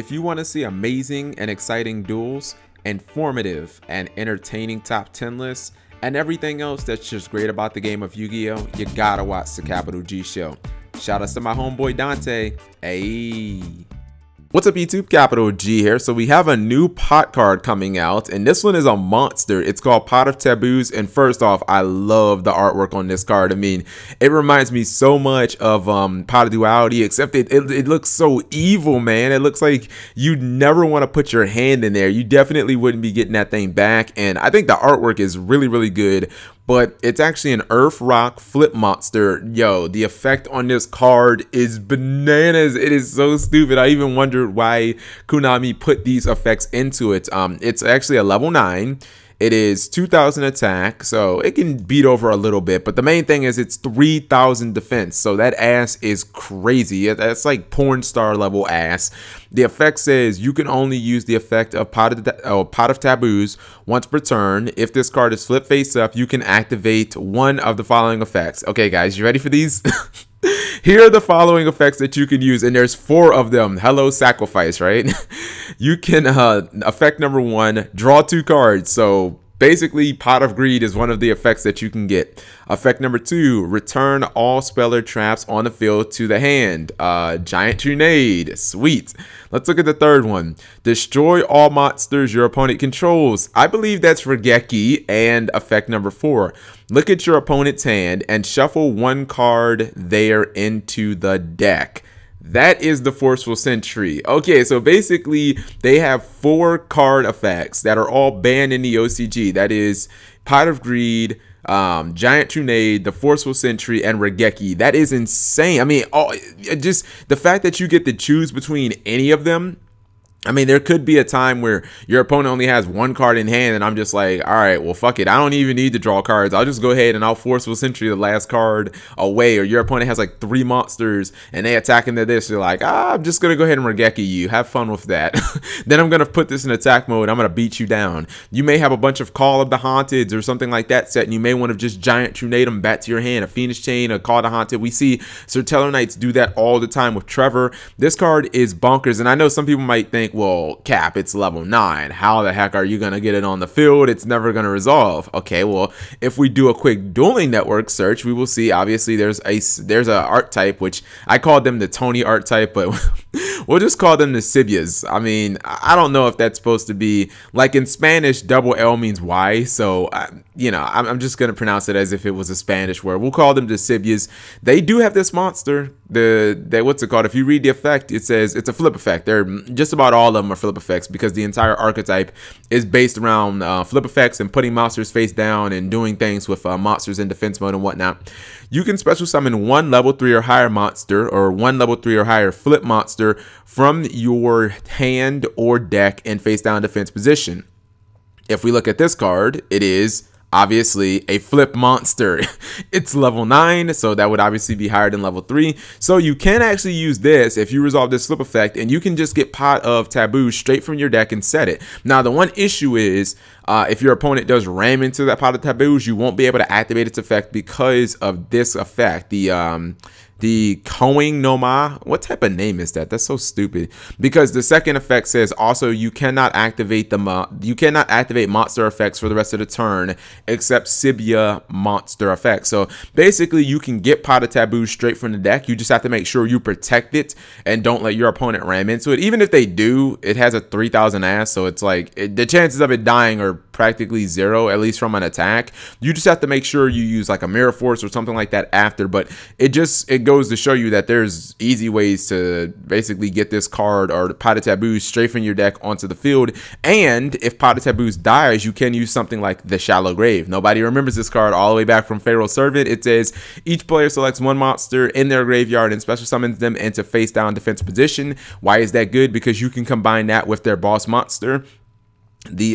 If you want to see amazing and exciting duels, informative and entertaining top 10 lists, and everything else that's just great about the game of Yu-Gi-Oh!, you gotta watch the Capital G show. Shout out to my homeboy Dante. Hey. What's up YouTube, Capital G here. So we have a new pot card coming out, and this one is a monster. It's called Pot of Taboos, and first off, I love the artwork on this card. I mean, it reminds me so much of Pot of Duality, except it looks so evil, man. It looks like you never want to put your hand in there. You definitely wouldn't be getting that thing back, and I think the artwork is really, really good. But it's actually an Earth Rock flip monster. Yo, the effect on this card is bananas. It is so stupid. I even wondered why Konami put these effects into it. It's actually a level 9. It is 2,000 attack, so it can beat over a little bit. But the main thing is it's 3,000 defense, so that ass is crazy. That's like porn star level ass. The effect says you can only use the effect of Pot of Taboos once per turn. If this card is flipped face up, you can activate one of the following effects. Okay, guys, you ready for these? Here are the following effects that you can use, and there's 4 of them. Hello, sacrifice, right? You can, effect number 1, draw 2 cards. So basically, Pot of Greed is one of the effects that you can get. Effect number 2, return all speller traps on the field to the hand. Giant Grenade, sweet. Let's look at the third one. Destroy all monsters your opponent controls. I believe that's Regeki. And effect number 4, look at your opponent's hand and shuffle 1 card there into the deck. That is the Forceful Sentry. Okay, so basically they have 4 card effects that are all banned in the OCG. That is Pot of Greed, Giant Grenade, the Forceful Sentry, and Regeki. That is insane. I mean, just the fact that you get to choose between any of them. I mean, there could be a time where your opponent only has 1 card in hand, and I'm just like, all right, well, fuck it. I don't even need to draw cards. I'll just go ahead and I'll Forceful Sentry the last card away. Or your opponent has like 3 monsters, and they attack into this. You're like, I'm just going to go ahead and Regeki you. Have fun with that. Then I'm going to put this in attack mode. I'm going to beat you down. You may have a bunch of Call of the Haunteds or something like that set, and you may want to just Giant Grenade them back to your hand. A Phoenix Chain, a Call of the Haunted. We see Serteller Knights do that all the time with Trevor. This card is bonkers, and I know some people might think, well, Cap, it's level 9. How the heck are you going to get it on the field? It's never going to resolve. Okay, well, if we do a quick Dueling Network search, we will see, obviously, there's a art type, which I called them the Tony art type, but we'll just call them the Sibias. I mean, I don't know if that's supposed to be, like in Spanish, double L means Y, so, you know, I'm just going to pronounce it as if it was a Spanish word. We'll call them the Sibias. They do have this monster, what's it called? If you read the effect, it says it's a flip effect. They're just about all of them are flip effects because the entire archetype is based around flip effects and putting monsters face down and doing things with monsters in defense mode and whatnot. You can special summon 1 level 3 or higher monster or 1 level 3 or higher flip monster from your hand or deck in face down defense position. If we look at this card, it is obviously a flip monster. It's level 9, so that would obviously be higher than level 3. So you can actually use this if you resolve this flip effect, and you can just get Pot of Taboos straight from your deck and set it. Now, the one issue is if your opponent does ram into that Pot of Taboos, you won't be able to activate its effect because of this effect. The Koing Noma, what type of name is that? That's so stupid. Because the second effect says also you cannot activate monster effects for the rest of the turn except Sibia monster effects. So basically you can get Pot of Taboo straight from the deck. You just have to make sure you protect it and don't let your opponent ram into it. Even if they do, it has a 3,000 ass, so it's like the chances of it dying are practically 0, at least from an attack. You just have to make sure you use like a Mirror Force or something like that after, but it goes to show you that there's easy ways to basically get this card or the Pot of Taboos straight from your deck onto the field. And if Pot of Taboos dies, you can use something like the Shallow Grave. Nobody remembers this card all the way back from Pharaoh's Servant. It says each player selects 1 monster in their graveyard and special summons them into face down defense position. Why is that good? Because you can combine that with their boss monster. The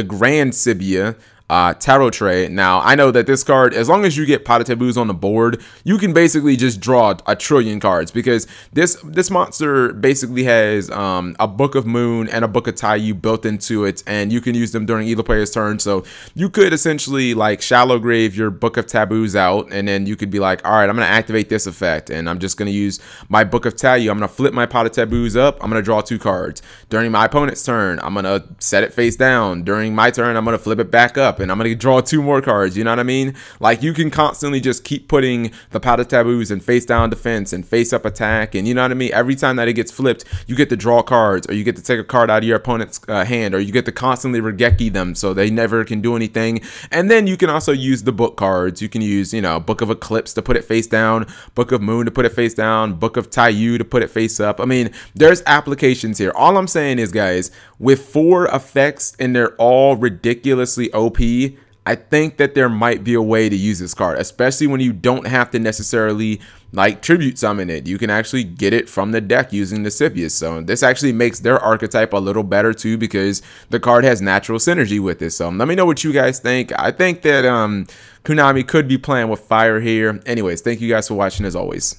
Grand Sibia tarot tray. Now, I know that this card, as long as you get Pot of Taboos on the board, you can basically just draw a trillion cards, because this monster basically has a Book of Moon and a Book of Taiyu built into it, and you can use them during either player's turn. So you could essentially like shallow grave your Book of Taboos out, and then you could be like, all right, I'm going to activate this effect, and I'm just going to use my Book of Taiyu. I'm going to flip my Pot of Taboos up. I'm going to draw 2 cards. During my opponent's turn, I'm going to set it face down. During my turn, I'm going to flip it back up, and I'm going to draw 2 more cards. You know what I mean? Like, you can constantly just keep putting the Pot of Taboos and face down defense and face up attack, and you know what I mean? Every time that it gets flipped, you get to draw cards, or you get to take a card out of your opponent's hand, or you get to constantly regeki them so they never can do anything. And then you can also use the book cards. You can use, you know, Book of Eclipse to put it face down, Book of Moon to put it face down, Book of Taiyu to put it face up. I mean, there's applications here. All I'm saying is, guys, with 4 effects and they're all ridiculously OP, I think that there might be a way to use this card, especially when you don't have to necessarily like tribute summon it. You can actually get it from the deck using the Scipius. So this actually makes their archetype a little better too, because the card has natural synergy with it. So let me know what you guys think. I think that Konami could be playing with fire here. Anyways, thank you guys for watching as always.